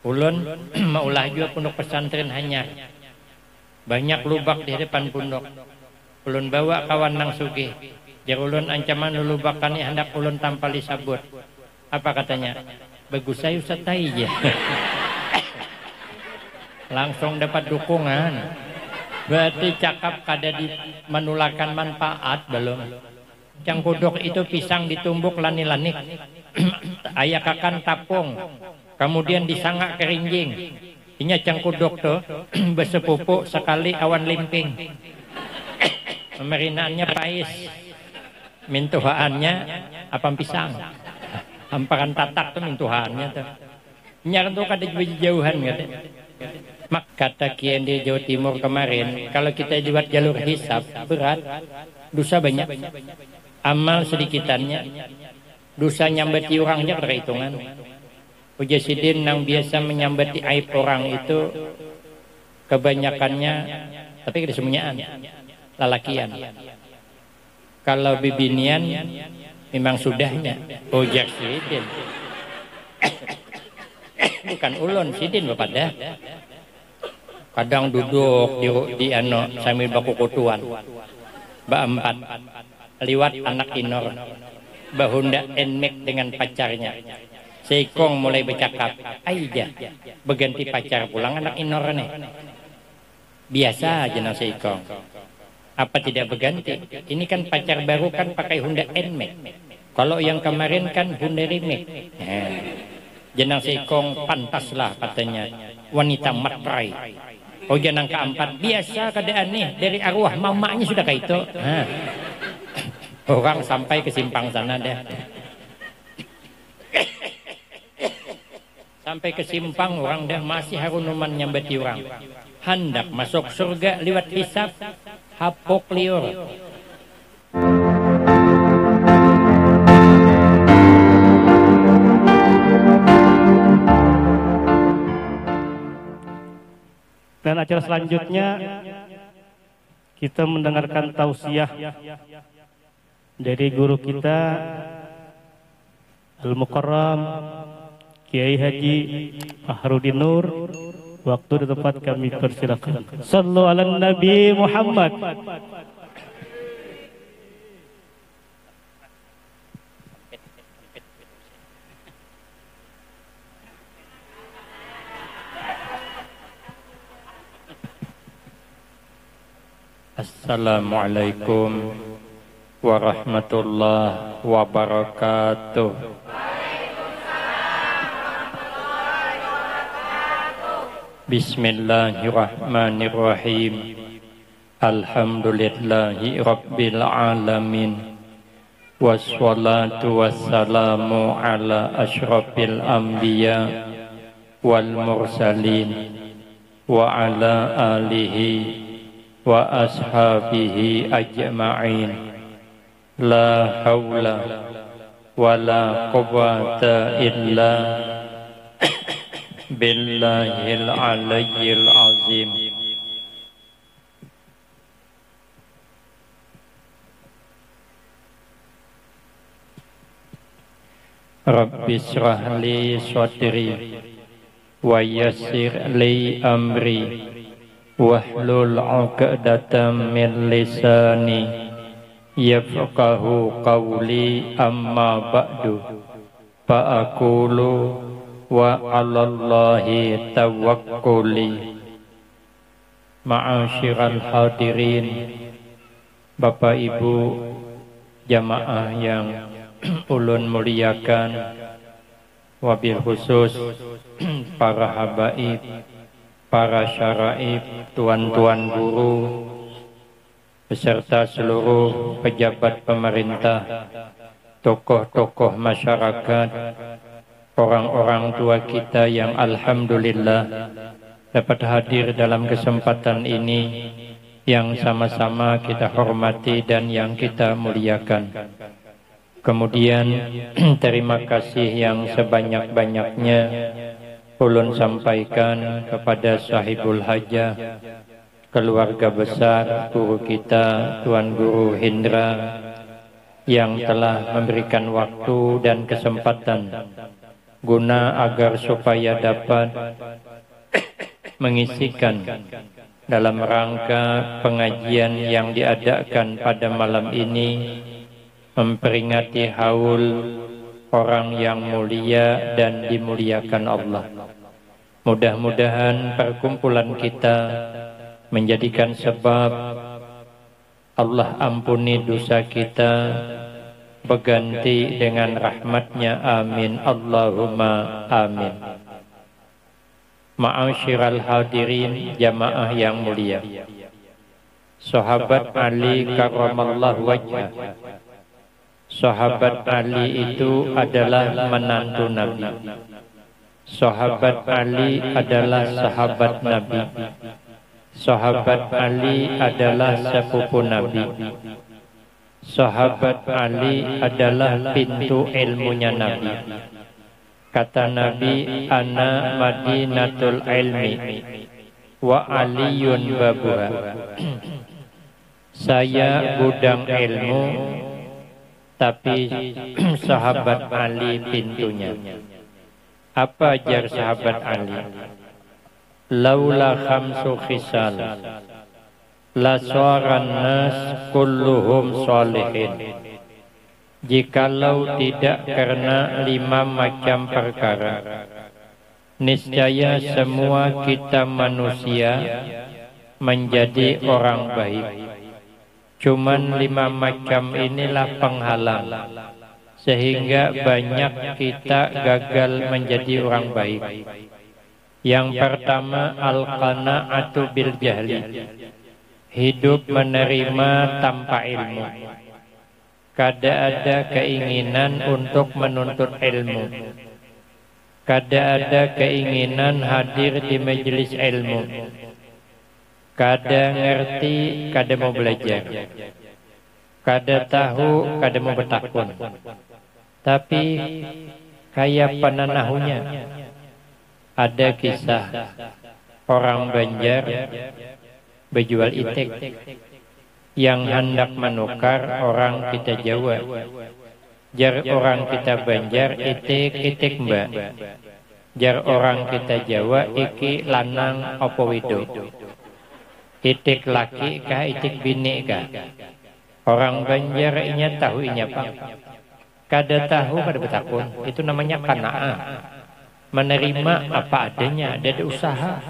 Ulun maulah juga pondok pesantren hanya banyak lubak di depan pondok. Ulun bawa kawan nang sugih. Jar ulun ancaman lulubakan ni hendak ulun tampali sabut. Apa katanya? Bagus saya usatai ya. Langsung dapat dukungan. Berarti cakap kada di menulakan manfaat belum. Cangkuduk itu pisang ditumbuk lani-lanik. Ayakakan tapung. Kemudian disangak kerinjing. Inya cangkuduk tuh bersepupuk sekali awan limping. Pemerinaannya pais. Mintuhaannya apa pisang. Hamparan tatak tuh mintuhaannya tuh. Nyar tuh kada jauhan kata. Mak kata kian di Jawa Timur kemarin, kalau kita buat jalur hisab berat, dosa banyak. Amal sedikitannya, dosa nyambati orangnya berhitungan. Ujasidin yang biasa menyambati aib orang itu kebanyakannya, tapi kesemuanya lalakian. Kalau bibinian memang sudahnya. Ujasidin. Bukan ulun sidin bapak dah. Kadang duduk di sambil bakukutuan. Ba-empat liwat anak inor. Bahunda enmek dengan pacarnya. Seikong mulai bercakap. Aida berganti pacar pulang anak inor nih. Biasa aja nang seikong. Apa tidak berganti? Ini kan pacar baru kan pakai Honda enmek. Kalau yang kemarin kan Honda remake. Jenang seikong pantaslah katanya wanita matrai. Oh jenang keempat biasa keadaan nih dari arwah mamanya sudah kayak itu. Orang sampai ke simpang sana deh. Sampai ke simpang orang dah masih harunuman nyambati orang. Hendak masuk surga lewat hisab hapok liur. Dan acara selanjutnya kita mendengarkan tausiah dari guru kita Al-Mukarram Kiai Haji Fahrudin Nur. Waktu dan tempat kami persilakan. Sallu ala Nabi Muhammad. Assalamualaikum warahmatullahi wabarakatuh. Bismillahirrahmanirrahim. Alhamdulillahi rabbil alamin. Wassalatu wassalamu ala asyrafil anbiya wal mursalin wa ala alihi wa ashabihi ajma'in. La hawla wa la quwwata illa billahil aliyyil azim. Rabbi shrah li sadri wa yassir li amri wahlul 'uqdatam min lisani yafqahu qawli. Amma ba'du fa aqulu wa 'alallahi tawakkuli. Ma'asyiral hadirin, Bapak Ibu jamaah yang ulun muliakan, wabil khusus para habaib, para syaraib, tuan-tuan guru, beserta seluruh pejabat pemerintah, tokoh-tokoh masyarakat, orang-orang tua kita yang alhamdulillah dapat hadir dalam kesempatan ini yang sama-sama kita hormati dan yang kita muliakan. Kemudian terima kasih yang sebanyak-banyaknya ulun sampaikan kepada sahibul hajah, keluarga besar guru kita Tuan Guru Hindra yang telah memberikan waktu dan kesempatan guna agar supaya dapat mengisikan dalam rangka pengajian yang diadakan pada malam ini, memperingati haul orang yang mulia dan dimuliakan Allah. Mudah-mudahan perkumpulan kita menjadikan sebab Allah ampuni dosa kita, berganti dengan rahmatnya. Amin Allahumma amin. Ma'asyiral hadirin jamaah yang mulia, sahabat Ali karramallahu wajhah. Sahabat Ali itu adalah menantu Nabi. Sahabat Ali adalah sahabat Nabi. Sahabat Ali adalah sepupu Nabi. Sahabat Ali adalah pintu ilmunya Nabi. Kata Nabi, ana madinatul ilmi wa aliyun babuha. Saya gudang ilmu, tapi sahabat Ali pintunya. Apa ajar sahabat Ali? Laula khamsu khisal la saran nas kulluhum sholihin. Jikalau tidak karena 5 macam perkara, niscaya semua kita manusia menjadi orang baik. Cuman 5 macam inilah penghalang sehingga banyak kita gagal menjadi orang baik. Yang pertama, al-qana'atu bil jahli, hidup menerima tanpa ilmu. Kada ada keinginan untuk menuntut ilmu, kada ada keinginan hadir di majelis ilmu, kada ngerti, kada mau belajar, kada tahu, kada mau bertakun. Tapi kayak pananahunya. Ada kisah orang Banjar berjual itik yang hendak menukar orang kita Jawa. Jar orang kita Banjar, itik mbak. Jar orang kita Jawa, iki lanang opo wido. Itik laki kah, itik bini kah? Orang Banjar inya tahu inya pak. Kada tahu, kada bertakun. Itu namanya kana'ah. Menerima apa adanya, ada usaha.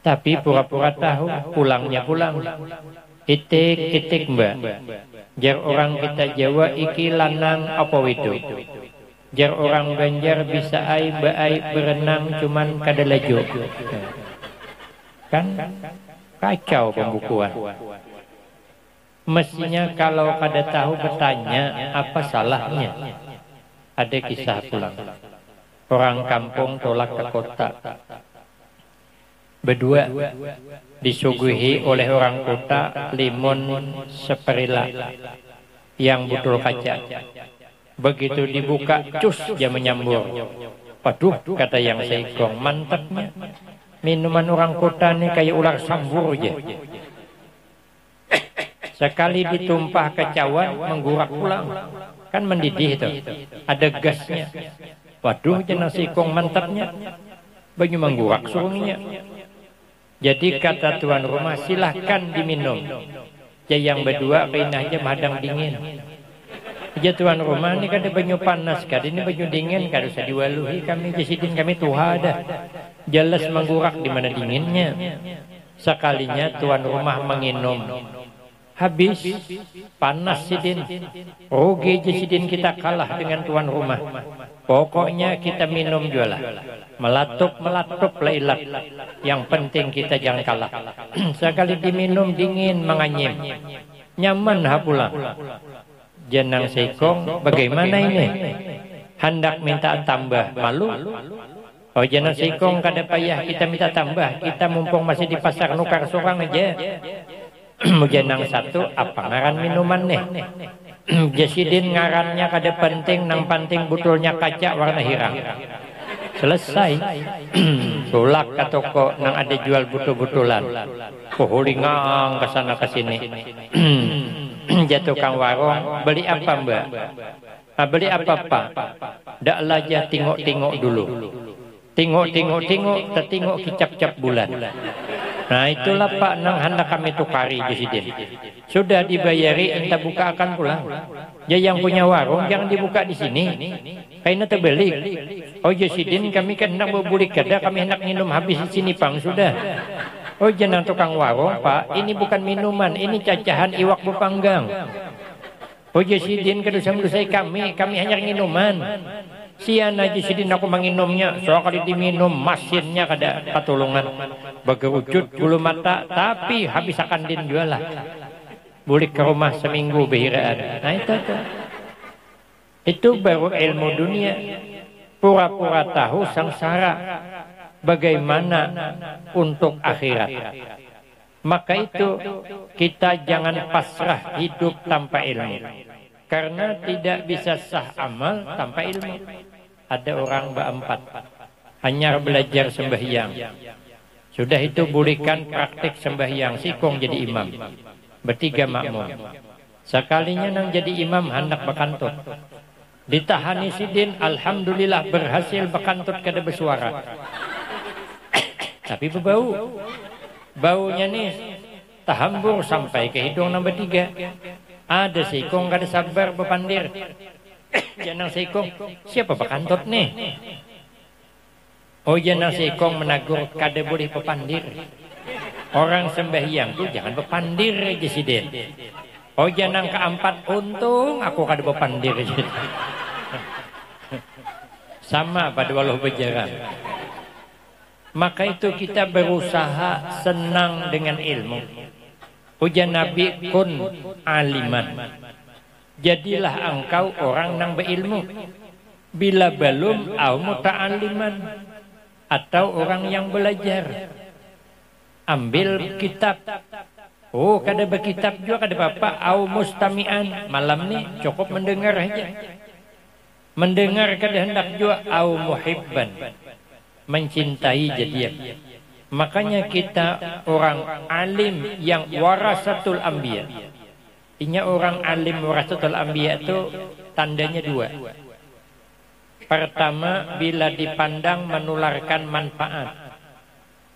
Tapi pura-pura tahu, pulangnya pulang. Itik mbak. Jar orang kita Jawa, iki lanang apa wido. Jar orang Banjar bisa ai berenang cuman kada laju. Kan kacau pembukuan. Mestinya kalau kada tahu bertanya, apa salahnya? Ada kisah pulang. Orang kampung tolak ke kota. Berdua disuguhi oleh orang kota limun seperila yang butul kaca. Begitu dibuka, cus dia menyambur. Waduh, kata yang seikong, mantapnya. Minuman orang kota ini kayak ular sambur aja. Sekali ditumpah ke cawan, menggurak pulang. Kan mendidih itu. Ada gasnya. Waduh, jenang sikong mantapnya. Bagi menggurak suruhnya. Jadi kata tuan rumah, silahkan diminum. Ya yang berdua kena aja madang dingin. Ya tuan rumah ini kada banyu panas, kada ini banyu dingin, kada usah diwaluhi kami jasidin kami tuha ada. Jelas menggurak di mana dinginnya. Sekalinya tuan rumah menginum. Habis panas sidin. Rugi jasidin kita kalah dengan tuan rumah. Pokoknya kita minum jualah. Melatuk lailat. Yang penting kita jangan kalah. Sekali diminum dingin menganyim. Nyaman pula. Jenang Seikong, bagaimana ini? Hendak minta tambah, malu? Oh jenang Seikong kada payah kita minta tambah. Kita mumpung masih di pasar nukar seorang aja. Jenang satu, apa ngaran minuman nih? Jasidin ngarannya kada penting, nang penting butulnya kaca warna hirang. Selesai. Sulak ke toko nang ada jual butul-butulan. Kuhulingang kesana kesini. Jatuh kang warung, beli apa mbak? Beli apa-apa, dak laja tengok-tengok dulu. Tengok, tertengok kicap-cap bulan. Nah itulah Pak nang hendak kami tukari Jesiden. Sudah dibayari entah buka akan pulang. Ya yang punya warung jangan dibuka di sini. Karena terbeli. Oh Jesiden kami kan hendak berbulik kada, kami hendak minum habis di sini Pang sudah. Oh jangan tukang warung Pak, ini bukan minuman, ini cacahan iwak berpanggang. Oh Jesiden kedusai kami hanya minuman. Sian aja sidin aku menginumnya, soal kali diminum masinnya kada patulungan, bergerujut bulu mata, tapi habis akan din jualah. Bulik ke rumah seminggu behiraan. Nah itu baru ilmu dunia. Pura-pura tahu sangsara, bagaimana untuk akhirat. Maka itu kita jangan pasrah hidup tanpa ilmu. Karena tidak bisa sah amal tanpa ilmu. Ada orang berempat hanya belajar sembahyang. Sudah itu bulikan praktik sembahyang, sikong jadi imam. Bertiga makmum. Sekalinya nang jadi imam hendak berkantut. Ditahani sidin, alhamdulillah berhasil berkantut kada bersuara. Tapi berbau. Baunya nih tahambur sampai ke hidung nombor 3. Ada sikong kada sabar berpandir. Janang sikong, siapa berkantut nih? Oh janang sikong menagur kada boleh berpandir. Orang sembahyang tuh jangan berpandir aja sidin. Oh janang keempat, untung aku kada berpandir aja. Sama pada walau berjarah. Maka itu kita berusaha senang dengan ilmu. Ujar Nabi kun aliman. Jadilah engkau orang yang berilmu. Bila belum au muta'aliman, atau orang yang belajar. Ambil kitab. Oh kada berkitab juga kada apa-apa. Au mustami'an. Malam ni cukup mendengar aja. Mendengar kada hendak juga. Au muhibban. Mencintai jadian. Makanya kita orang alim yang warasatul anbiya. Inya orang alim warasatul anbiya itu tandanya 2. Pertama, bila dipandang menularkan manfaat.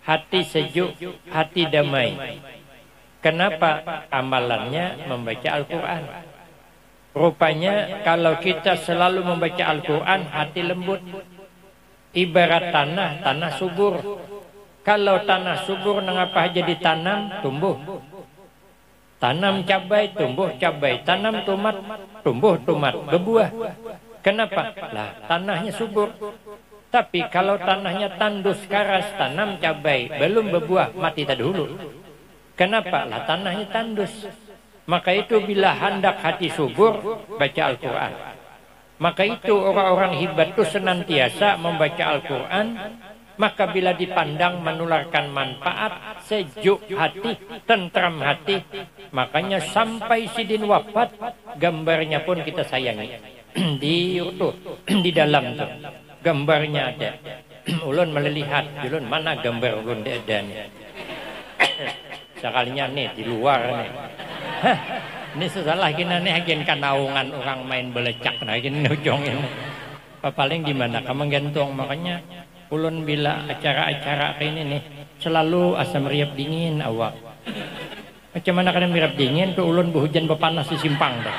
Hati sejuk, hati damai. Kenapa? Amalannya membaca Al-Quran. Rupanya kalau kita selalu membaca Al-Quran, hati lembut. Ibarat tanah subur. Kalau tanah subur nangapa jadi tanam, tumbuh. Tanam cabai, tumbuh cabai. Tanam tomat, tumbuh tomat, berbuah. Kenapa? Lah, tanahnya subur. Tapi kalau tanahnya tandus karas, tanam cabai, belum berbuah, mati terdahulu. Kenapa? Lah, tanahnya tandus. Maka itu bila hendak hati subur, baca Al-Quran. Maka itu orang-orang hebat itu senantiasa membaca Al-Quran. Maka bila dipandang menularkan manfaat, sejuk hati, tentram hati. Makanya sampai sidin wafat, gambarnya pun kita sayangi. Di dalam tuh, gambarnya ada. Ulun melihat, ulun mana gambar ulun ada nih. Sekalinya nih, di luar nih. Ini sesalah kena nih, agen kanaungan orang main belecak. Nah, gini ujung ini. Paling di mana kamu gantung, makanya ulun bila acara-acara kayak ini nih selalu asam riap dingin awak. Macam mana kadang riap dingin ke ulun berhujan berpanas di simpang dah.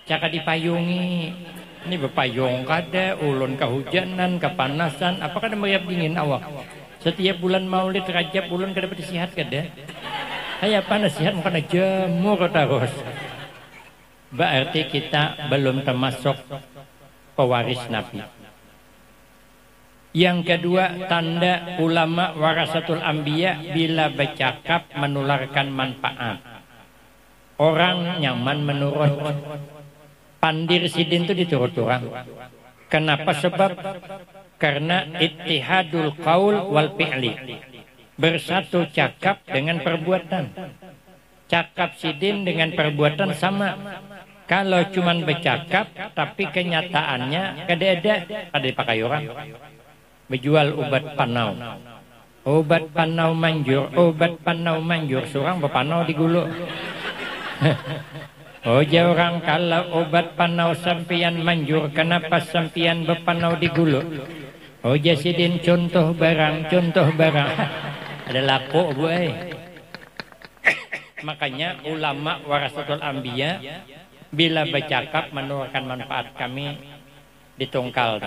Caka dipayungi. Ini berpayung kada ulun kehujanan, kepanasan, apa kadang riap dingin awak. Setiap bulan Maulid Rajab ulun kada dapat sihat kada. Saya panas sihat bukan jamur terus. Berarti kita belum termasuk pewaris Nabi. Yang kedua, tanda ulama warasatul anbiya bila bercakap menularkan manfaat. Orang nyaman menurut. Pandir sidin itu diturut orang. Kenapa? Sebab karena ittihadul qaul wal fi'li. Bersatu cakap dengan perbuatan. Cakap sidin dengan perbuatan sama. Kalau cuman bercakap tapi kenyataannya kada dipakai orang. Menjual obat panau. Obat panau manjur, surang berpanau di gulu. Oja orang kalau obat panau sampian manjur, kenapa sampian bepanau digulu? Oja sidin contoh barang. Ada laku bu Makanya ulama warasatul anbiya bila bercakap menurunkan manfaat kami ditungkal.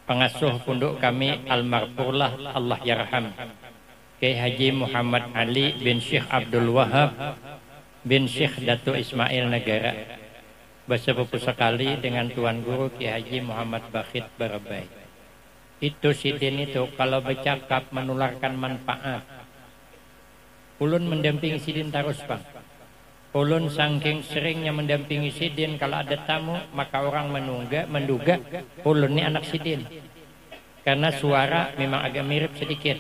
Pengasuh punduk kami almarhumlah Allah yarham Kiai Haji Muhammad Ali bin Syekh Abdul Wahab bin Syekh Datu Ismail Negara bersepupu sekali dengan Tuan Guru Kiai Haji Muhammad Bakhit Barabai. Itu sidin itu kalau bercakap menularkan manfaat. Ulun mendampingi sidin terus bang. Ulun saking seringnya mendampingi sidin, kalau ada tamu maka orang menduga ulun ini anak sidin. Karena suara memang agak mirip sedikit.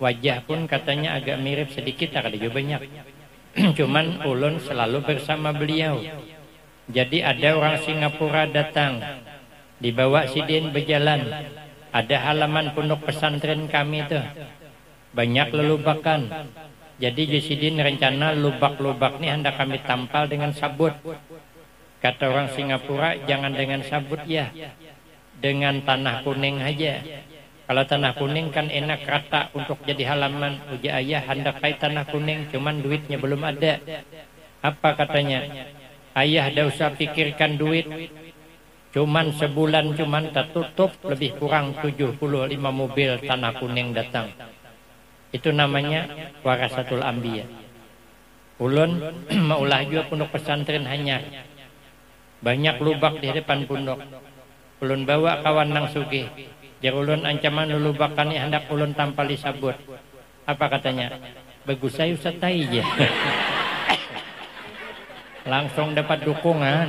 Wajah pun katanya agak mirip sedikit, ada juga banyak. Cuman ulun selalu bersama beliau. Jadi ada orang Singapura datang, dibawa sidin berjalan. Ada halaman pondok pesantren kami tuh, banyak lelubakan. Jadi sidin rencana lubak-lubak ini hendak kami tampal dengan sabut. Kata orang Singapura, jangan dengan sabut ya, dengan tanah kuning aja. Kalau tanah kuning kan enak rata untuk jadi halaman. Uji ayah hendak pakai tanah kuning, cuman duitnya belum ada. Apa katanya? Ayah dah usah pikirkan duit. Cuman sebulan cuman tertutup lebih kurang 75 mobil tanah kuning datang. Itu namanya warasatul anbiya. Ulun maulah juga pondok pesantren hanya banyak lubak di depan pondok. Ulun bawa kawan nang sugih. Jar ulun ancaman lulubakan ni hendak ulun tampali sabut. Apa katanya? Bagus saya usatai je. Langsung dapat dukungan.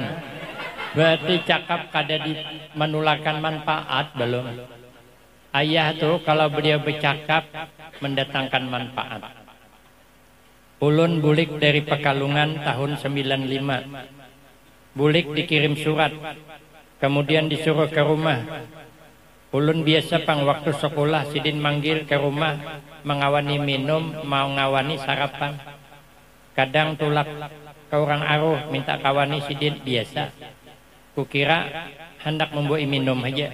Berarti cakap kada di menularkan manfaat belum. Ayah tuh kalau beliau bercakap mendatangkan manfaat. Ulun bulik dari Pekalongan tahun 95. Bulik dikirim surat. Kemudian disuruh ke rumah. Ulun biasa pang waktu sekolah sidin manggil ke rumah mengawani minum, mau ngawani sarapan. Kadang tulak ke orang aruh minta kawani sidin biasa. Kukira hendak membuat minum aja.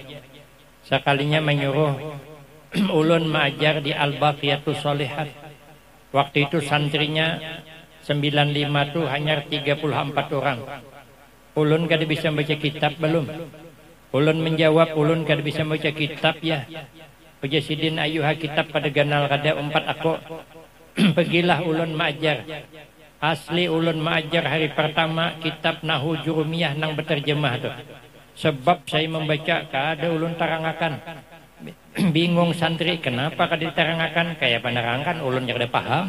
Sekalinya menyuruh ulun mengajar di Al-Baqiyatus Shalihat. Waktu itu santrinya 95 tuh hanya 34 orang. Ulun kada bisa baca kitab belum. Ulun menjawab, ulun kada bisa baca kitab ya. Uja sidin ayuha kitab pada ganal kada umpat aku. Pergilah ulun mengajar. Asli ulun mengajar hari pertama kitab Nahu Jurumiyah nang berterjemah tu. Sebab saya membaca kada ulun tarangakan. Bingung santri kenapa kada ditarangakan, kayak penerangan ulun kada paham.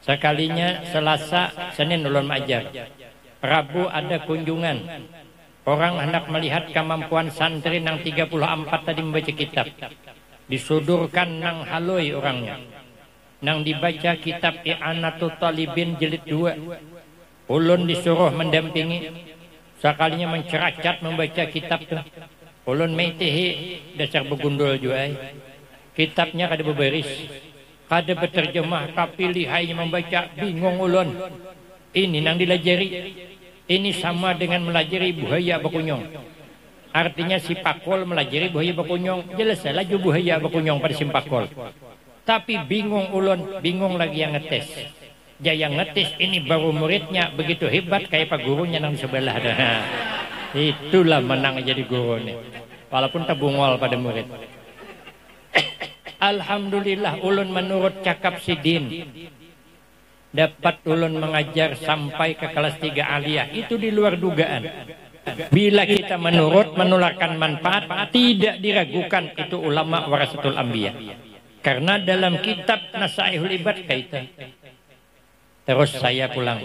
Sekalinya Selasa, Senin ulun mengajar. Rabu ada kunjungan. Orang hendak melihat kemampuan santri nang 34 tadi membaca kitab. Disodorkan nang haloi orangnya. Nang dibaca kitab I'anatul Talibin jilid 2. Ulun disuruh mendampingi. Sekalinya menceracat membaca kitab tu. Ulun meitihi dasar begundul juga. Kitabnya kada berbaris. Kada berterjemah tapi lihai membaca, bingung ulun. Ini nang dilajari. Ini sama dengan melajari buaya bakunyong. Artinya si pakol melajari buaya bakunyong. Jelas laju buaya bakunyong pada si pakol. Tapi bingung ulun, bingung lagi yang ngetes. Jaya ngetes ini baru muridnya begitu hebat kayak pak gurunya nang sebelah. Itulah menang jadi guru nih. Walaupun tabungol pada murid. Alhamdulillah ulun menurut cakap sidin. Dapat ulun mengajar sampai ke kelas 3 aliyah. Itu di luar dugaan. Bila kita menurut menularkan manfaat, tidak diragukan itu ulama warasatul anbiya. Karena dalam kitab Nasaihul Ibad kaitan. Terus saya pulang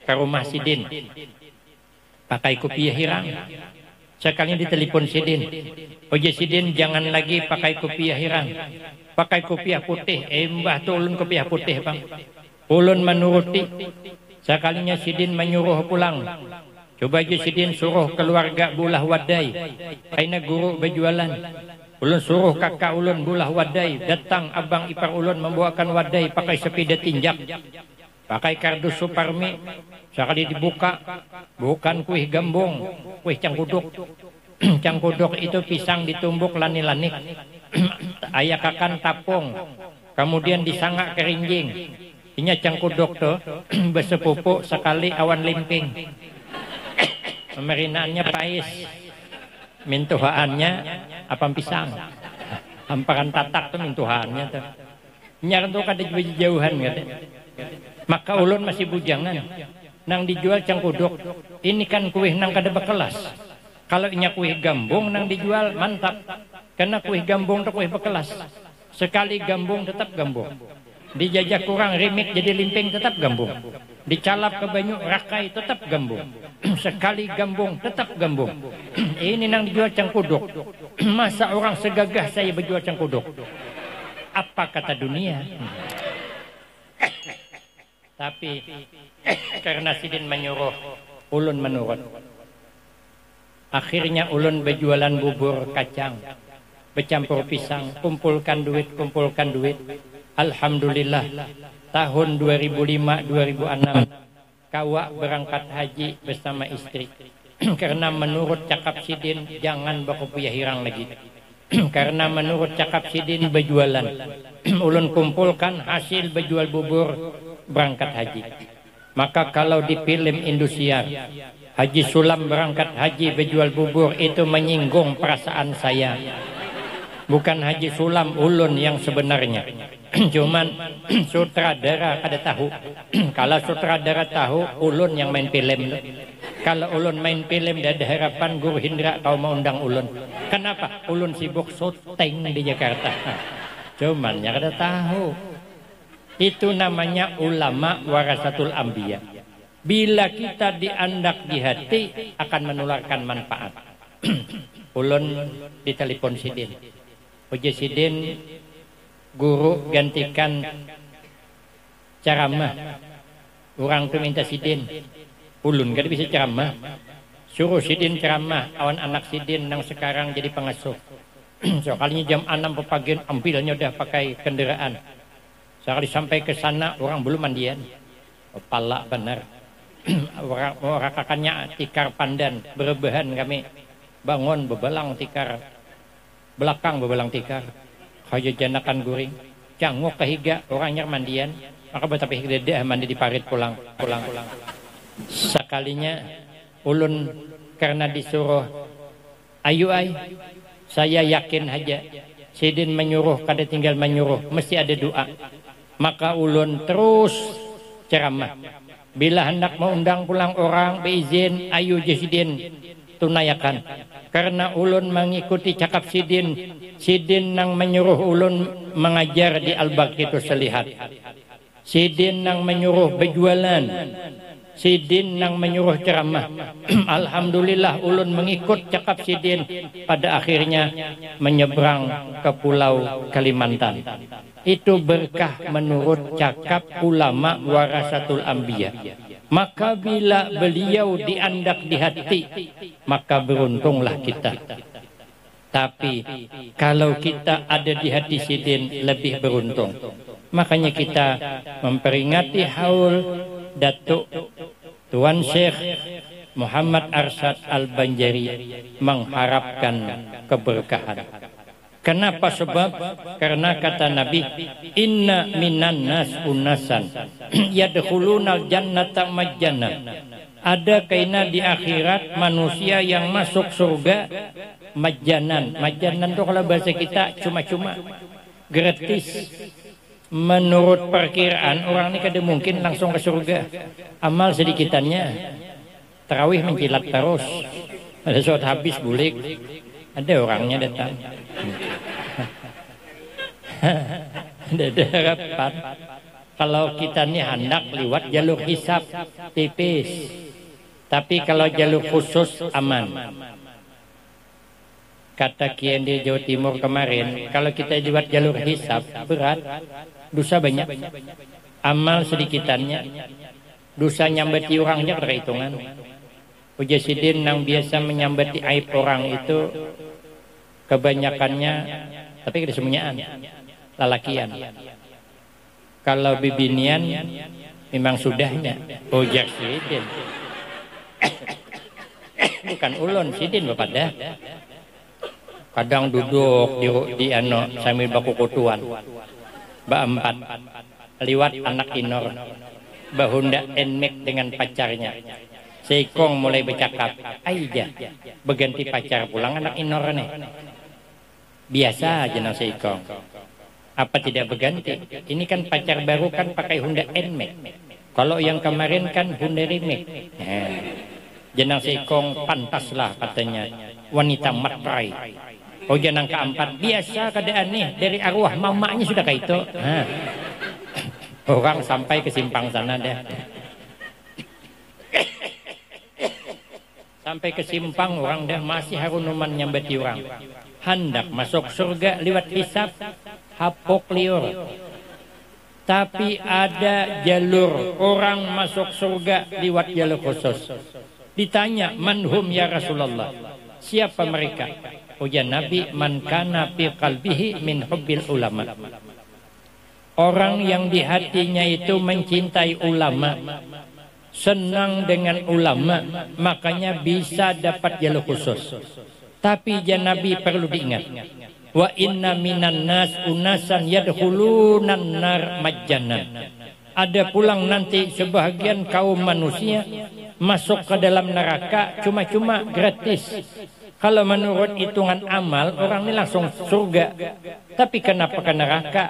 ke rumah sidin. Pakai kopiah hirang. Sekalinya ditelepon sidin. Oje sidin jangan lagi pakai kopiah hirang. Pakai kopiah putih. Mbah tu ulun kopiah putih bang. Ulun menuruti. Sekalinya sidin menyuruh pulang. Coba je sidin suruh keluarga bulah wadai. Kaina guru berjualan. Ulun suruh kakak ulun bulah wadai, datang abang ipar ulun membawakan wadai pakai sepeda tinjak, pakai kardus Suparmi. Sekali dibuka, bukan kuih gambung, kuih cangkuduk. Cangkuduk itu pisang ditumbuk lani-lani, ayakakan tapung, kemudian disangak kerinjing. Inya cangkuduk tuh besepupu sekali awan limping. Memerinaannya pais, mintuhaannya apa pisang, hamparan tatak tuh mintuhaannya tuh. Nyaran tuh kada jauhan gitu. Maka ulun masih bujangan, nang dijual cangkuduk. Ini kan kuih nang kada bekelas. Kalau inya kuih gambung nang dijual mantap, karena kuih gambung tuh kuih bekelas. Sekali gambung tetap gambung. Dijajak kurang remik jadi limping tetap gambung. Dicalap ke banyu rakai tetap gambung. Sekali gambung tetap gambung. Ini nang dijual cangkuduk. Masa orang segagah saya berjual cangkuduk? Apa kata dunia? Tapi karena sidin menyuruh, ulun menurut. Akhirnya ulun berjualan bubur kacang, bercampur pisang, kumpulkan duit. Alhamdulillah tahun 2005-2006 kawak berangkat haji bersama istri. Karena menurut cakap sidin jangan bakupuyah hirang lagi. Karena menurut cakap sidin berjualan. Ulun kumpulkan hasil berjual bubur berangkat haji. Maka kalau di film Indosiar Haji Sulam berangkat haji berjual bubur, itu menyinggung perasaan saya. Bukan Haji Sulam ulun yang sebenarnya. Cuman sutradara kada tahu. Kalau sutradara tahu, ulun yang main film. Kalau ulun main film, ada harapan Guru Hindra kau mau undang ulun. Kenapa? Ulun sibuk syuting di Jakarta. Cuman yang kada tahu. Itu namanya ulama warasatul anbiya. Bila kita diandak di hati, akan menularkan manfaat. Ulun ditelepon sidin. Uji sidin, guru gantikan ceramah. Orang tu minta sidin. Ulun kada bisa ceramah. Suruh sidin ceramah. Awan anak sidin yang sekarang jadi pengasuh. Sekalinya jam 6 pepagian ambilnya udah pakai kendaraan. Sekali sampai ke sana orang belum mandian. Kepala benar. Orang kakaknya tikar pandan berebahan kami bangun bebelang tikar belakang bebelang tikar kaya janakan guring canguk kehiga orangnya mandian maka betapa gede mandi di parit pulang sekalinya ulun karena disuruh ayu ay saya yakin aja sidin menyuruh kada tinggal menyuruh mesti ada doa maka ulun terus ceramah. Bila hendak mengundang pulang orang beizin ayu sidin tunayakan. Karena ulun mengikuti cakap sidin, sidin nang menyuruh ulun mengajar di Al-Baqitu Selihat. Sidin nang menyuruh berjualan, sidin nang menyuruh ceramah. Alhamdulillah ulun mengikut cakap sidin, pada akhirnya menyeberang ke pulau Kalimantan. Itu berkah menurut cakap ulama warasatul anbiya. Maka bila beliau diandak di hati, maka beruntunglah kita. Tapi kalau kita ada di hati sidin, lebih beruntung. Makanya kita memperingati haul Datuk Tuan Syekh Muhammad Arsyad Al-Banjari mengharapkan keberkahan. Kenapa? Sebab karena kata Nabi, inna minan nas unasan yadkhulunal jannata majjana. Ada kaina di akhirat manusia yang masuk surga majjanan. Majjanan itu kalau bahasa kita cuma-cuma, gratis. Menurut perkiraan orang ini kada mungkin langsung ke surga. Amal sedikitannya tarawih mencilat terus. Ada saat habis bulik, ada orangnya datang. Ada harapan. Kalau kita nih hendak lewat jalur hisab tipis, tapi kalau jalur khusus aman. Kata Kiai di Jawa Timur kemarin, kalau kita lewat jalur hisab berat, dosa banyak. Amal sedikitannya, dosa nyambati orangnya terhitungan. Ujasidin yang biasa menyambati aib orang itu kebanyakannya, tapi kesemuanya lalakian. Kalau bibinian memang sudahnya ojek sidin. Bukan ulun sidin bapak dah. Kadang duduk di sambil bakukutuan. Baempat liwat anak inor. Bahunda enmek dengan pacarnya. Seikong mulai bercakap, aija berganti pacar pulang anak inor nih. Biasa aja nang seikong. Apa tidak berganti? Ini kan pacar baru kan pakai Honda NMAX. Kalau yang kemarin kan Honda Remake. Jenang seikong pantaslah katanya wanita matrai. Oh jenang keempat biasa keadaan nih dari arwah mamanya sudah kayak itu. Orang sampai ke simpang sana deh. Sampai ke simpang orang dah masih harunuman nyambati orang. Hendak masuk surga lewat hisab. Hapok liur. Tapi ada jalur orang masuk surga lewat jalur khusus. Ditanya, manhum ya Rasulullah? Siapa mereka? Ujar Nabi, man kana fi qalbihi min hubbil ulama. Orang yang di hatinya itu mencintai ulama, senang dengan ulama, makanya bisa dapat jalur khusus. Tapi ya Nabi perlu diingat. Wa inna minan nas unasan yadkhulunan nar majjanan. Ada pulang nanti sebahagian kaum manusia masuk ke dalam neraka cuma-cuma gratis. Kalau menurut hitungan amal orang ini langsung surga. Tapi kenapa ke neraka?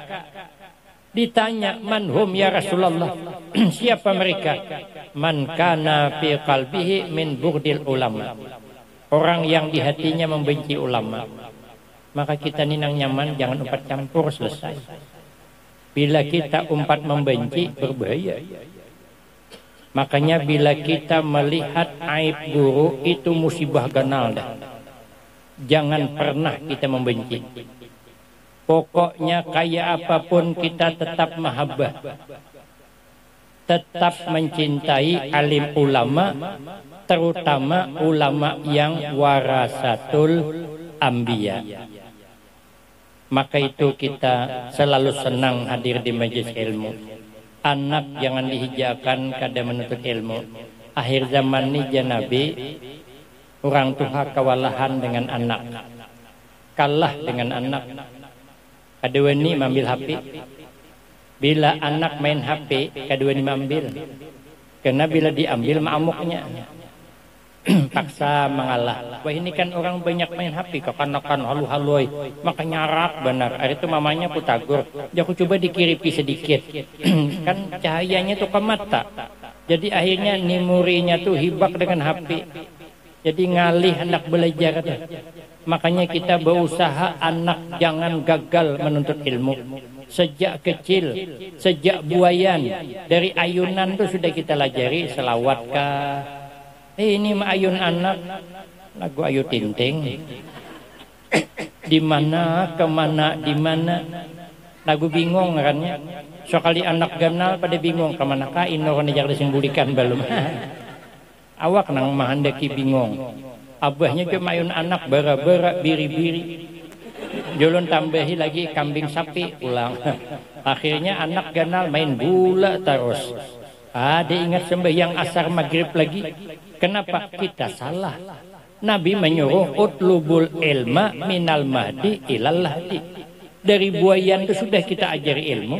Ditanya manhum ya Rasulullah. Siapa mereka? Man kana fi qalbihi min bughdil ulama. Orang yang di hatinya membenci ulama. Maka kita ninang nyaman jangan umpat campur selesai. Bila kita umpat membenci berbahaya. Makanya bila kita melihat aib guru itu musibah ganal dah. Jangan pernah kita membenci. Pokoknya kayak apapun kita tetap mahabbah. Tetap mencintai alim ulama, terutama ulama yang warasatul anbiya. Maka itu kita selalu senang hadir di majelis ilmu. Anak jangan dihijakan kada menuntut ilmu. Akhir zaman ini ya Nabi, orang tua kewalahan dengan anak, kalah dengan anak. Kadua ini mengambil HP. Bila anak main HP, kadua ini mengambil. Karena bila diambil ma'amuknya. Paksa mengalah. Wah ini kan orang banyak main HP, kekanakan halu-halui, maka nyarak benar. Hari itu mamanya putagur. Jadi aku coba dikiripi sedikit. Kan cahayanya tuh ke mata. Jadi akhirnya memorinya tuh hibak dengan HP. Jadi ngalih hendak belajar. Makanya kita berusaha anak jangan gagal menuntut ilmu. Sejak kecil, sejak buayan, dari ayunan tuh sudah kita lajari selawatkah. Ini ayun anak lagu Ayu Tinting. Di mana kemana di mana lagu bingung kan ya. Sekali anak ganal pada bingung kemana kah orang yang disimbulikan belum. Awak nang mahandaki bingung. Abahnya cuma ayun anak bara-bara biri-biri. Jolon tambahi lagi kambing sapi ulang. Akhirnya anak ganal main bola terus. Ada ingat sembahyang asar maghrib lagi. Kenapa kita salah? Nabi menyuruh utlubul ilma minal mahdi ilal lahdi. Dari buayan itu sudah kita ajari ilmu.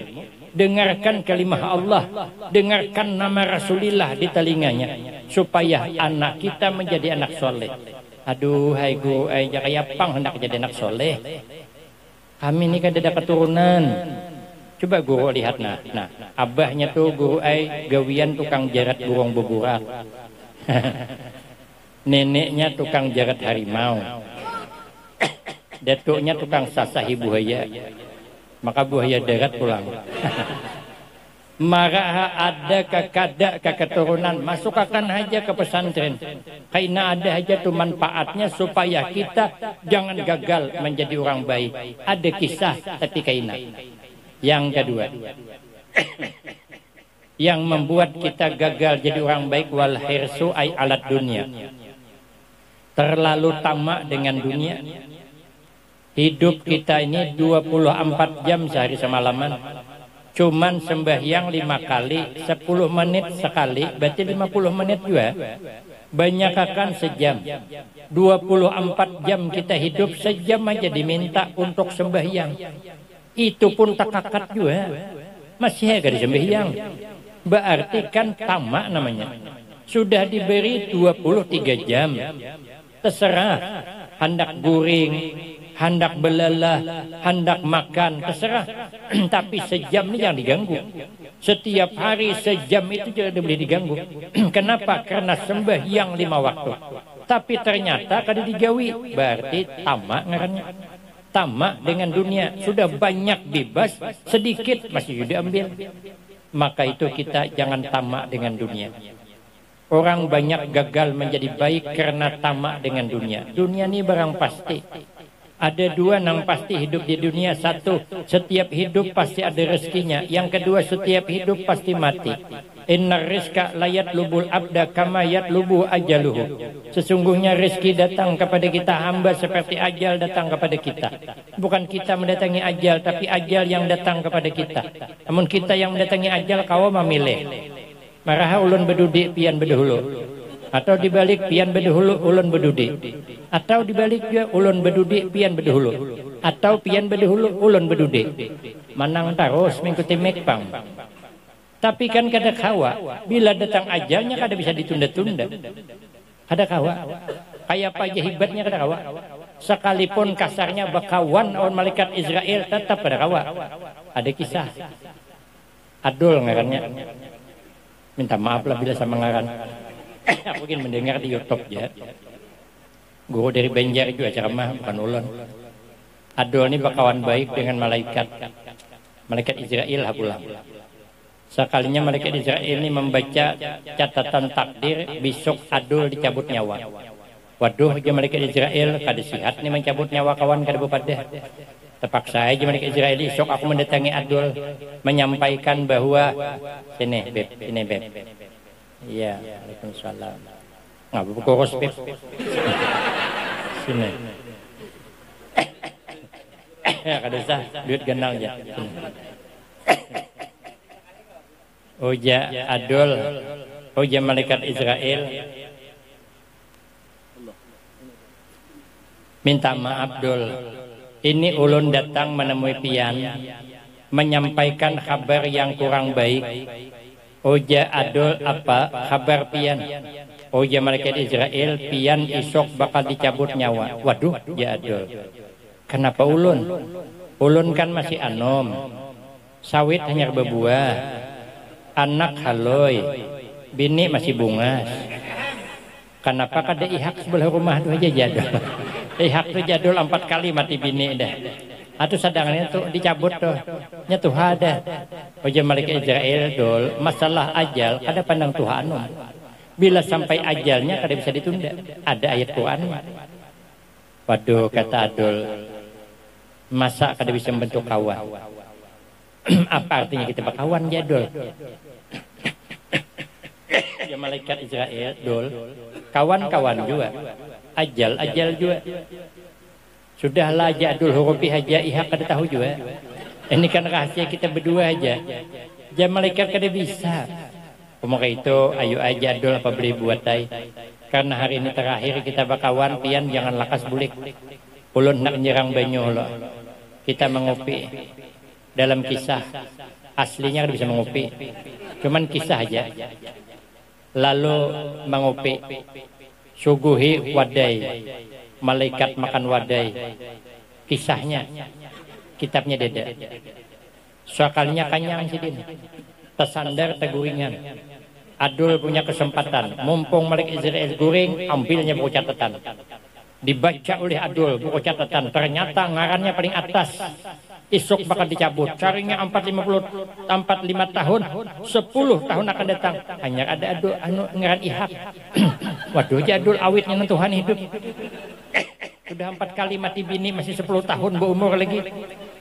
Dengarkan kalimah Allah, dengarkan nama Rasulullah di telinganya, supaya anak kita menjadi anak soleh. Aduh, hai guru, kayak pang hendak jadi anak soleh. Kami ini kan ada keturunan. Coba guru lihat nah, abahnya tuh guru gawian tukang jarat burung beburak. Neneknya tukang jarat harimau. Datuknya tukang sasahi buaya. Maka buaya darat pulang. Marah ada kakada keturunan masukkan aja ke pesantren. Karena ada aja tuh manfaatnya supaya kita jangan gagal menjadi orang baik. Ada kisah tapi kaina. Yang kedua, yang membuat kita gagal jadi orang baik wal hirsu ay alat dunia. Terlalu tamak dengan dunia. Hidup kita ini 24 jam sehari semalaman. Cuman sembahyang 5 kali, 10 menit sekali, berarti 50 menit juga. Banyak akan sejam. 24 jam kita hidup, sejam aja diminta untuk sembahyang. Itu pun tak kakat juga. Masih agak sembahyang. Berarti kan tamak namanya. Sudah diberi 23 jam. Terserah. Hendak guring, hendak belalah, hendak makan, terserah. Tapi sejam ini jangan diganggu. Setiap hari sejam itu tidak boleh diganggu. Kenapa? Karena sembahyang 5 waktu. Tapi ternyata kada dijauhi. Berarti tamak ngarannya. Tamak dengan dunia. Sudah banyak bebas, sedikit masih diambil. Maka itu kita jangan tamak dengan dunia. Orang banyak gagal menjadi baik karena tamak dengan dunia. Dunia ini barang pasti. Ada 2 yang pasti hidup di dunia. 1, setiap hidup pasti ada rezekinya. Yang kedua, setiap hidup pasti mati. Innar rizqa la yatlubul abda kama yatlubu ajaluhu. Sesungguhnya rezeki datang kepada kita hamba seperti ajal datang kepada kita. Bukan kita mendatangi ajal, tapi ajal yang datang kepada kita. Namun kita yang mendatangi ajal kau memilih. Maraha ulun bedudi pian bedahulu. Atau dibalik pian bedahulu ulun bedudi. Atau dibalik juga ulun bedudi pian bedahulu. Atau pian bedahulu ulun bedudi. Manang terus mengikuti mekpang. Tapi kan kada kawa. Bila datang ajalnya kada bisa ditunda-tunda. Kada kawa. Kayak apa aja hebatnya kada kawa. Sekalipun kasarnya bakawan lawan malaikat Israel tetap kada kawa. Ada kisah. Adul ngarannya. Minta maaf lah bila sama ngaran. Aku ingin mendengar di YouTube ya. Guru dari Banjar juga ceramah bukan ulun. Adul ini bakawan baik dengan malaikat. Malaikat Israel hapulang. Sekalinya malaikat Israel ini membaca catatan takdir, besok Adul dicabut nyawa. Waduh, dia malaikat Israel kada sihat nih mencabut nyawa kawan kada bepada. Terpaksa aja malaikat Israel esok aku mendatangi Adul menyampaikan bahwa sini beb. Iya, waalaikumsalam. Ngapa kurus beb? Sini. Ya kada sah, duit gendang aja. Oh ya Adul, oh ya malaikat Israel. Minta maaf Dul. Ini ulun datang menemui pian, menyampaikan kabar yang kurang baik. Oja Adul apa kabar pian? Oja malaikat Israel, pian isok bakal dicabut nyawa. Waduh, ya Adul. Kenapa ulun? Ulun kan masih anom. Sawit hanya berbuah. Anak haloi. Bini masih bungas. Kenapa kada ihak sebelah rumah tu aja jadul? Ihak tu jadul 4 kali mati bini dah. Atau sadangannya tu dicabut tuh. Nya Tuhan dah. Oja malaikat Israel dul, masalah ajal kada pandang Tuhan. Bila sampai ajalnya kada bisa ditunda. Ada ayat Quran. Waduh kata Adul. Masa kada bisa membentuk kawan? Apa artinya kita berkawan jadul? Ya malaikat Israel dul, kawan-kawan juga. Ajal juga. Sudahlah jadul hurufi haja ihak kada tahu juga. Ini kan rahasia kita berdua aja. Jam malaikat kada bisa. Maka itu ayo aja jadul apa beli buat tay. Karena hari ini terakhir kita berkawan pian jangan lakas bulik. Ulun nak nyerang banyu lo. Kita mengopi. Dalam kisah aslinya kada bisa mengopi. Cuman kisah aja. Lalu mengopi. Suguhi wadai, malaikat makan wadai. Kisahnya, kitabnya deda. Sekalinya kanyang sidin, tersandar teguringan. Adul punya kesempatan, mumpung malaikat Israel guring, ambilnya buku catatan. Dibaca oleh Adul buku catatan, ternyata ngarannya paling atas. Isuk bakal dicabut. Carinya 45 tahun, 10 tahun akan datang. Hanya ada Adul ngaran ihak. Waduh, Adul awitnya Tuhan hidup. Sudah 4 kali mati bini, masih 10 tahun berumur lagi.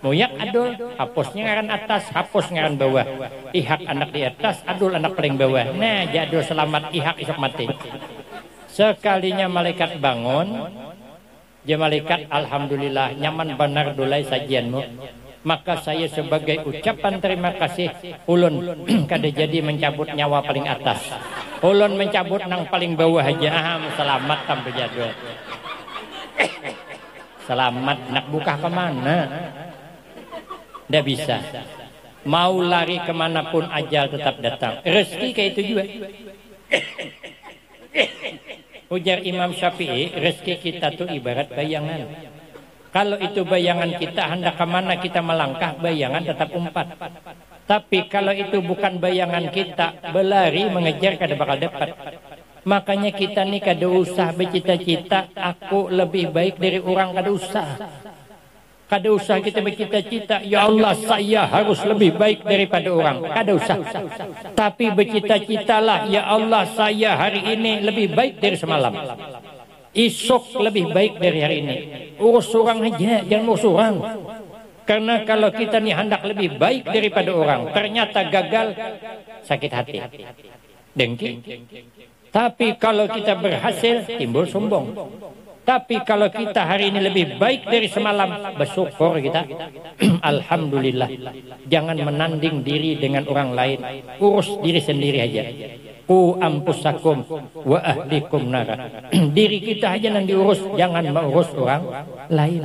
Moyak Adul, hapusnya ngaran atas, hapus ngaran bawah. Ihak anak di atas, Adul anak paling bawah. Nah, Adul selamat, ihak isok mati. Sekalinya malaikat bangun, Malaikat, alhamdulillah nyaman benar dulai sajianmu. Maka saya sebagai ucapan terima kasih ulun kada jadi mencabut nyawa paling atas. Ulun mencabut nang paling bawah aja. Selamat tanpa jadwal. Selamat nak buka kemana? Ndak bisa. Mau lari kemanapun ajal tetap datang. Rezeki kayak itu juga. Ujar Imam Syafi'i, rezeki kita tuh ibarat bayangan. Kalau itu bayangan kita, hendak kemana kita melangkah, bayangan tetap umpat. Tapi kalau itu bukan bayangan kita, berlari mengejar kada bakal dapat. Makanya kita nih kada usah bercita-cita, aku lebih baik dari orang, kada usah. Kada usah kita bercita-cita, ya Allah saya harus lebih baik daripada orang. Kada usah. Tapi bercita-citalah, ya Allah saya hari ini lebih baik dari semalam. Esok lebih baik dari hari ini. Urus orang aja, jangan urus orang. Karena kalau kita nih hendak lebih baik daripada orang, ternyata gagal, sakit hati, dengki. Tapi kalau kita berhasil, timbul sombong. Tapi kalau kita hari ini lebih baik dari semalam, bersyukur kita. Alhamdulillah. Jangan menanding diri dengan orang lain. Urus diri sendiri aja. Qu ampusakum wa ahlikum nara. Diri kita aja yang diurus, jangan mengurus orang lain.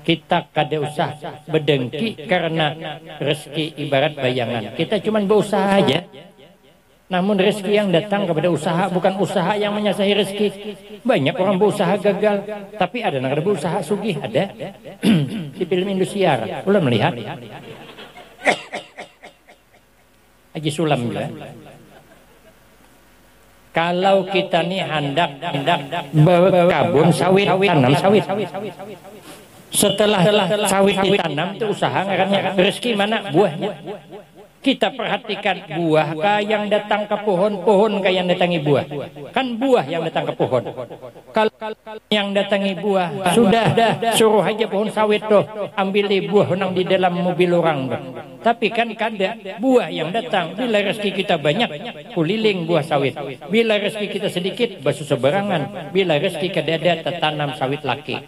Kita kada usah berdengki karena rezeki ibarat bayangan. Kita cuma berusaha aja. Namun rezeki yang datang kepada usaha, bukan usaha yang menyasahi rezeki. Banyak orang berusaha gagal, tapi ada yang berusaha sugih, ada. Di film Indosiar, ulah melihat. Haji Sulam juga. Kalau kita nih hendak berkebun sawit, tanam sawit. Setelah sawit ditanam itu usaha, karena rezeki mana buahnya. Kita perhatikan buah kah yang datang ke pohon, pohon kah yang datangi buah. Kan buah yang datang ke pohon. Kalau yang datangi buah, sudah suruh aja pohon sawit tuh ambil buah nang di dalam mobil orang tuh. Tapi kan kada buah yang datang. Bila rezeki kita banyak, kuliling buah sawit. Bila rezeki kita sedikit, basuh seberangan. Bila rezeki kada ada, tertanam sawit laki.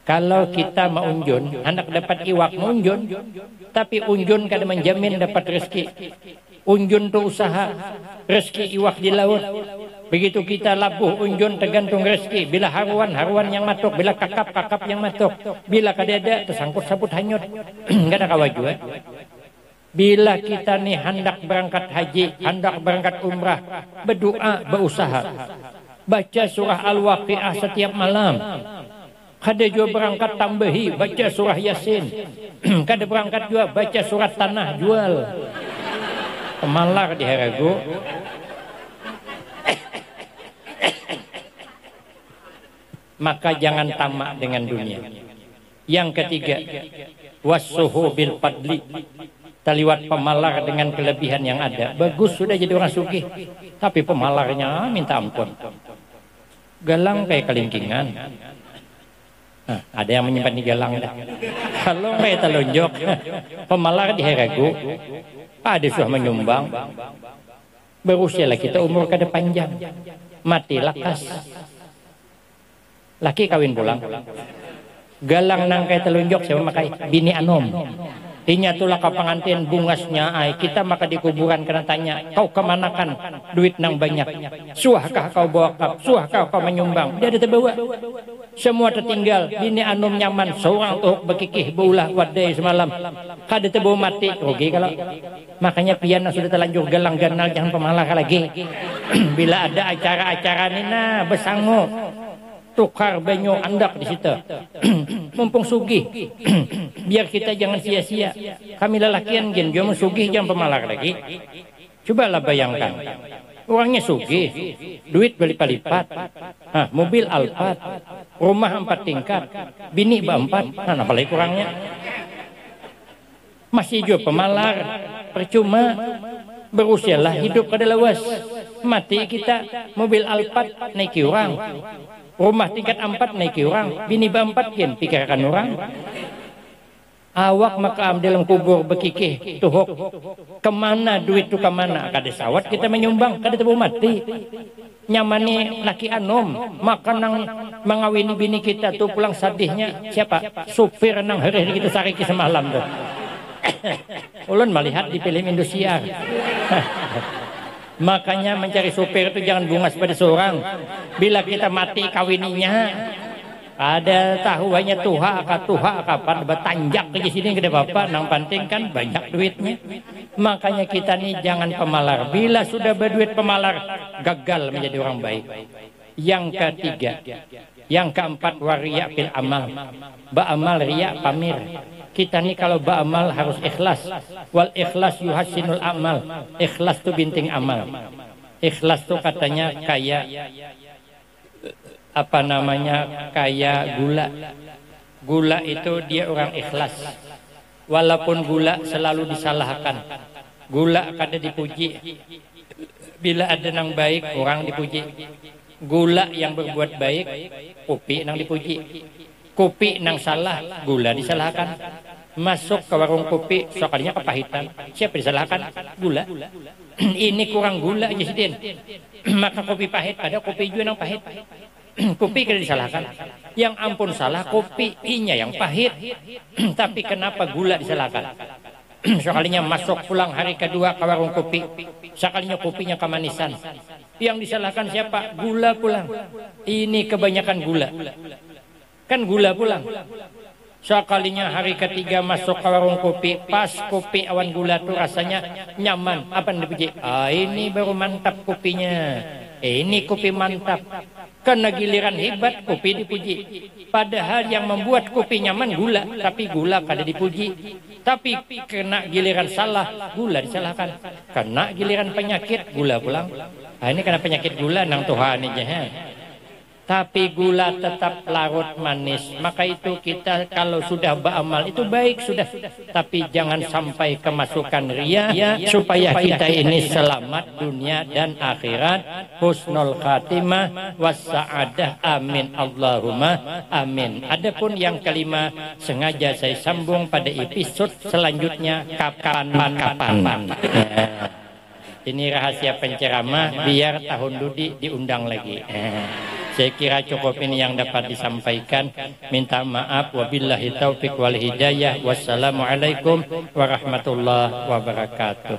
Kalau kita mau unjun, anak dapat iwak unjun, tapi unjun kada menjamin dapat rezeki. Unjun itu usaha, rezeki iwak di laut. Begitu kita labuh unjun tergantung rezeki. Bila haruan yang matuk, bila kakap yang matuk. Bila kada ada, tersangkut-sangkut hanyut. Enggak ada kawajua. Bila kita nih hendak berangkat haji, hendak berangkat umrah, berdoa, berusaha. Baca surah Al-Waqiah setiap malam. Kada juga berangkat tambahi baca surah Yasin. Kada berangkat juga baca surat Tanah jual. Pemalar di Harago. Maka jangan tamak dengan dunia. Yang ketiga, wasuhu bil fadli. Taliwat pemalar dengan kelebihan yang ada. Bagus sudah jadi orang sugih, tapi pemalarnya minta ampun. Galang kayak kelingkingan. Nah, ada yang menyimpan di galang dah. Kalau kayak telunjuk, pemalar di Heragu, ada sudah menyumbang. Berusia lah kita umur kada panjang, mati lakas. Laki kawin pulang. Galang nang kayak telunjuk saya memakai bini anom. Tinya tulah kau pengantin bungasnya ay kita maka di kuburan kena tanya kau kemanakan duit nang banyak, suahkah kau bawa kap, suahkah kau menyumbang. Dia ada terbawa, semua tertinggal. Bini anom nyaman seorang tuh bekikih beulah wadai semalam kada terbawa mati rugi. Kalau makanya piana sudah terlanjur galang ganal jangan pemalah lagi. Bila ada acara-acara ini nah besango tukar banyu andak di situ. Mumpung sugih. Biar kita jangan sia-sia. Kami lelakian gen jangan sugih jangan pemalar lagi. Cobalah bayangkan. Orangnya sugih, duit berlipat-lipat. Mobil Alphard, rumah 4 tingkat, bini 4. Nah, apalagi kurangnya. Masih juga pemalar, percuma. Berusialah hidup kada lawas. Mati kita, mobil Alphard naiki orang. Rumah tingkat 4 naiki orang, bini 4 kan pikirkan orang. Awak maka dalam kubur bekikih tuhuk. Kemana duit tu kemana? Kada sawat kita menyumbang, kada tahu mati. nyamani laki anom maka nang mengawini bini kita tuh pulang sadihnya siapa supir nang hari kita sariki semalam tuh. Ulun melihat di film Indosiar. Makanya mencari supir itu jangan bungas pada seorang. Bila kita mati kawininya ada tahuannya tuha kapan bertanjak ke sini ke bapak nang penting kan banyak duitnya. Makanya kita nih jangan pemalar. Bila sudah berduit pemalar gagal menjadi orang baik. Yang ketiga, yang keempat waria fil amal. Ba'amal riya pamir. Kita nih kalau ba'amal harus ikhlas. Wal ikhlas yuhasinul amal. Ikhlas itu binting amal. Ikhlas itu katanya kayak apa namanya kayak gula. Gula itu dia orang ikhlas. Walaupun gula selalu disalahkan. Gula kada dipuji. Bila ada nang baik orang dipuji. Gula yang berbuat baik kopi nang dipuji. Kopi nang salah gula disalahkan. Masuk ke warung kopi sekalinya kepahitan. Siapa disalahkan? Gula. Ini kurang gula aja sidin. Maka kopi pahit ada kopi juga nang pahit. Kopi kada disalahkan. Yang ampun salah kopinya yang pahit. Tapi kenapa gula disalahkan? Sekalinya masuk pulang hari kedua ke warung kopi. Sekalinya kopinya kemanisan. Yang disalahkan siapa? Gula pulang. Ini kebanyakan gula. Kan gula pulang. Sekalinya hari ketiga masuk ke warung kopi. Pas kopi awan gula tuh rasanya nyaman. Apa yang dipuji? Ini baru mantap kopinya. Ini kopi mantap. Karena giliran hebat kopi dipuji. Padahal yang membuat kopi nyaman gula. Tapi gula kada dipuji. Tapi kena giliran salah gula disalahkan. Kena giliran penyakit gula pulang. Ini karena penyakit gula nang Tuhan aja. Tapi gula tetap larut manis. Maka itu kita kalau sudah beramal itu baik sudah. Tapi jangan sampai kemasukan ria. Supaya kita ini selamat dunia dan akhirat. Husnul khatimah wassa'adah. Amin Allahumma amin. Adapun yang kelima sengaja saya sambung pada episode selanjutnya. Kapan. Ini rahasia penceramah biar tahun dudi diundang lagi. Saya kira cukup ini yang dapat disampaikan. Minta maaf. Wabillahi taufiq wal hidayah. Wassalamualaikum warahmatullahi wabarakatuh.